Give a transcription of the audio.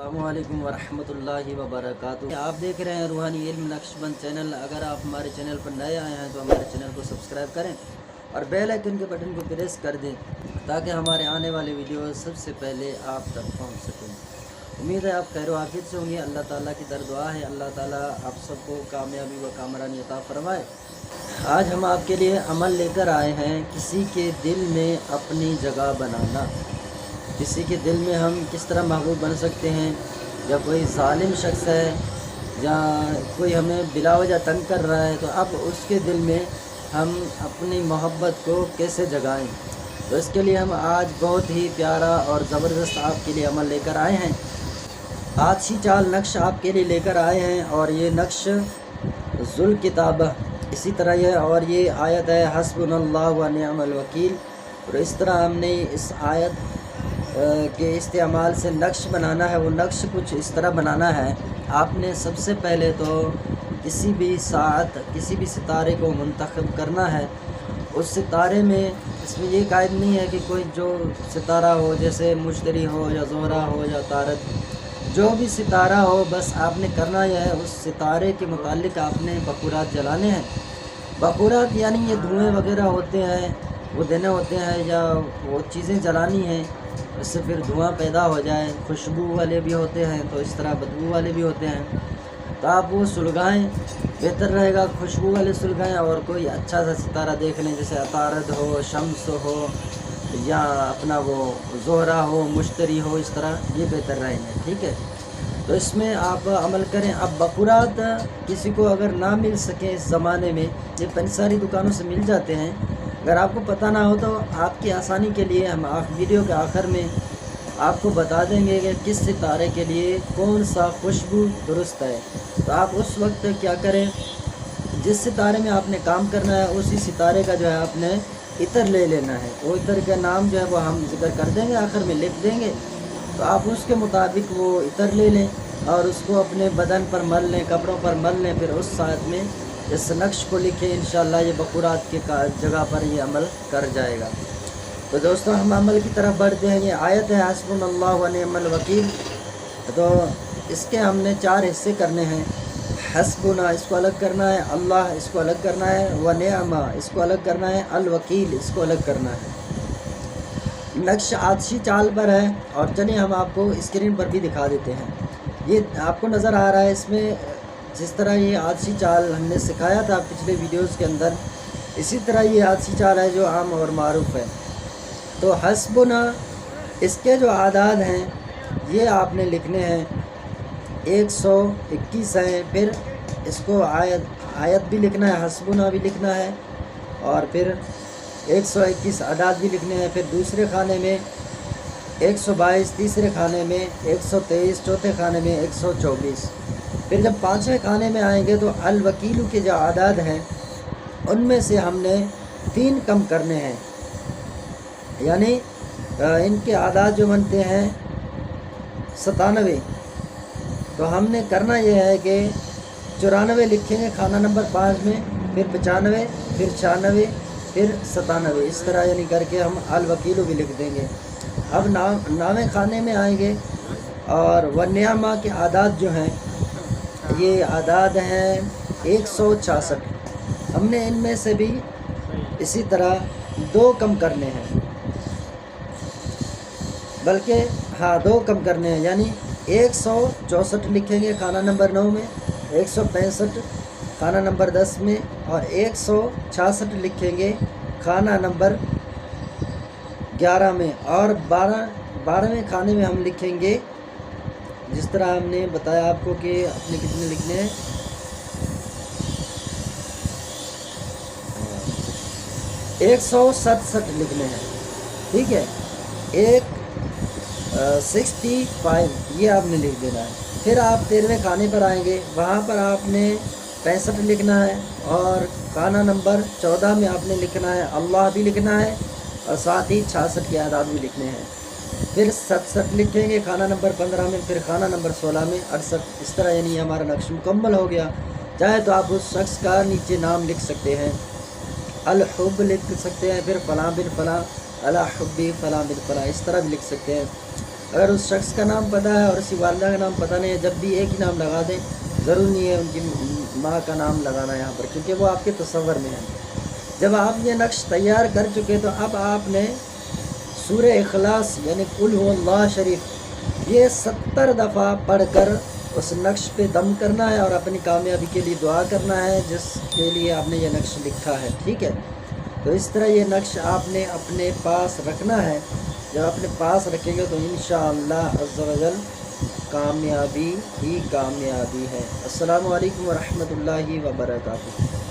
अस्सलामुअलैकुम वरहमतुल्लाहि वबरकातुहू। आप देख रहे हैं रूहानी इल्म नक्शबंद चैनल। अगर आप हमारे चैनल पर नए आए हैं तो हमारे चैनल को सब्सक्राइब करें और बेल आइकन के बटन को प्रेस कर दें ताकि हमारे आने वाले वीडियो सबसे पहले आप तक पहुंच सकें। उम्मीद है आप खैर आफियत से होंगे। अल्लाह ताला की दर दुआ है अल्लाह ताला आप सबको कामयाबी व कामरानी अता फरमाए। आज हम आपके लिए अमल लेकर आए हैं, किसी के दिल में अपनी जगह बनाना। किसी के दिल में हम किस तरह महबूब बन सकते हैं। या कोई ज़ालिम शख्स है या कोई हमें बिला वजह तंग कर रहा है तो अब उसके दिल में हम अपनी मोहब्बत को कैसे जगाएं। तो इसके लिए हम आज बहुत ही प्यारा और ज़बरदस्त आपके लिए अमल लेकर आए हैं। आछी चाल नक्श आपके लिए लेकर आए हैं और ये नक्श ज़ुल किताबा इसी तरह है और ये आयत है हस्बुनल्लाहु व निअमल वकील। और इस तरह हमने इस आयत के इस्तेमाल से नक्श बनाना है। वो नक्श कुछ इस तरह बनाना है, आपने सबसे पहले तो किसी भी साथ किसी भी सितारे को मुंतखब करना है। उस सितारे में इसमें ये कायद नहीं है कि कोई जो सितारा हो, जैसे मुश्तरी हो या ज़ोहरा हो या तारक, जो भी सितारा हो, बस आपने करना यह है उस सितारे के मुतालिक आपने बखूरात जलाने हैं। बखूरात यानी ये धुएँ वगैरह होते हैं वो देने होते हैं या वो चीज़ें जलानी हैं, इससे फिर धुआं पैदा हो जाए। खुशबू वाले भी होते हैं तो इस तरह बदबू वाले भी होते हैं, तो आप वो सुलगाएँ, बेहतर रहेगा खुशबू वाले सुलगाएँ। और कोई अच्छा सा सितारा देख लें, जैसे अतारद हो, शम्स हो या अपना वो ज़ोहरा हो, मुश्तरी हो, इस तरह ये बेहतर रहेंगे। ठीक है, तो इसमें आप अमल करें। अब बखूरात किसी को अगर ना मिल सके इस ज़माने में, ये पंसारी दुकानों से मिल जाते हैं। अगर आपको पता ना हो तो आपकी आसानी के लिए हम वीडियो के आखिर में आपको बता देंगे कि किस सितारे के लिए कौन सा खुशबू दुरुस्त है। तो आप उस वक्त क्या करें, जिस सितारे में आपने काम करना है उसी सितारे का जो है आपने इतर ले लेना है। वो इतर का नाम जो है वो हम जिक्र कर देंगे, आखिर में लिख देंगे। तो आप उसके मुताबिक वो इतर ले लें और उसको अपने बदन पर मल लें, कपड़ों पर मल लें। फिर उस साथ में इस नक्श को लिखें, इंशाअल्लाह ये बखूरात के जगह पर ये अमल कर जाएगा। तो दोस्तों हम अमल की तरफ बढ़ते हैं। ये आयत है हस्बुनल्लाहु व निअमल वकील। तो इसके हमने 4 हिस्से करने हैं। हस्बुना इसको अलग करना है, अल्लाह इसको अलग करना है, व निअमा इसको अलग करना है, अल वकील इसको अलग करना है। नक्श आछी चाल पर है और चलिए हम आपको स्क्रीन पर भी दिखा देते हैं। ये आपको नज़र आ रहा है, इसमें जिस तरह ये आछी चाल हमने सिखाया था पिछले वीडियोस के अंदर, इसी तरह ये आछी चाल है जो आम और मारूफ है। तो हस्बुना इसके जो आदाद हैं ये आपने लिखने हैं, 121 हैं। फिर इसको आयत भी लिखना है, हस्बुना भी लिखना है और फिर 121 आदाद भी लिखने हैं। फिर दूसरे खाने में 122, तीसरे खाने में 123, चौथे खाने में 124। फिर जब 5वें खाने में आएंगे तो अल वकीलू के जो आदाद हैं उनमें से हमने 3 कम करने हैं, यानी इनके आदाद जो बनते हैं 97। तो हमने करना यह है कि 94 लिखेंगे खाना नंबर 5 में, फिर 95, फिर 96, फिर 97, इस तरह यानी करके हम अल वकीलू भी लिख देंगे। अब 9वें खाने में आएंगे और व नियामा के आदाद जो हैं ये आदाद हैं 166। हमने इनमें से भी इसी तरह 2 कम करने हैं, बल्कि हाँ 2 कम करने हैं, यानी 164 लिखेंगे खाना नंबर 9 में, 165 खाना नंबर 10 में और 166 लिखेंगे खाना नंबर 11 में। और 12वें खाने में हम लिखेंगे जिस तरह हमने बताया आपको कि अपने कितने लिखने हैं, 167 लिखने हैं। ठीक है, 65 ये आपने लिख देना है। फिर आप 13वें खाने पर आएंगे, वहाँ पर आपने 65 लिखना है और खाना नंबर 14 में आपने लिखना है अल्लाह भी लिखना है और साथ ही 66 के आदाद भी लिखने हैं। फिर 67 लिखेंगे खाना नंबर 15 में, फिर खाना नंबर 16 में 68। इस तरह यानी हमारा नक्श मुकम्मल हो गया। चाहे तो आप उस शख्स का नीचे नाम लिख सकते हैं, अल हुब लिख सकते हैं, फिर फ़लाँ बिन फ़लाँ, अला हुब्बी फ़लाँ बिन फ़लाँ, इस तरह भी लिख सकते हैं। अगर उस शख्स का नाम पता है और उसकी वालदा का नाम पता नहीं है, जब भी एक ही नाम लगा दें, ज़रूर नहीं है उनकी माँ का नाम लगाना यहाँ पर, क्योंकि वो आपके तसव्वुर में है। जब आप ये नक्श तैयार कर चुके तो अब आपने सूरह इखलास यानी कुल हुवल्लाह शरीफ ये 70 दफ़ा पढ़कर उस नक्श पे दम करना है और अपनी कामयाबी के लिए दुआ करना है जिसके लिए आपने ये नक्श लिखा है। ठीक है, तो इस तरह ये नक्श आपने अपने पास रखना है। जब अपने पास रखेंगे तो इंशाअल्लाह अज़्ज़ व जल कामयाबी ही कामयाबी है। अस्सलामु अलैकुम व रहमतुल्लाहि व बरकातुहू।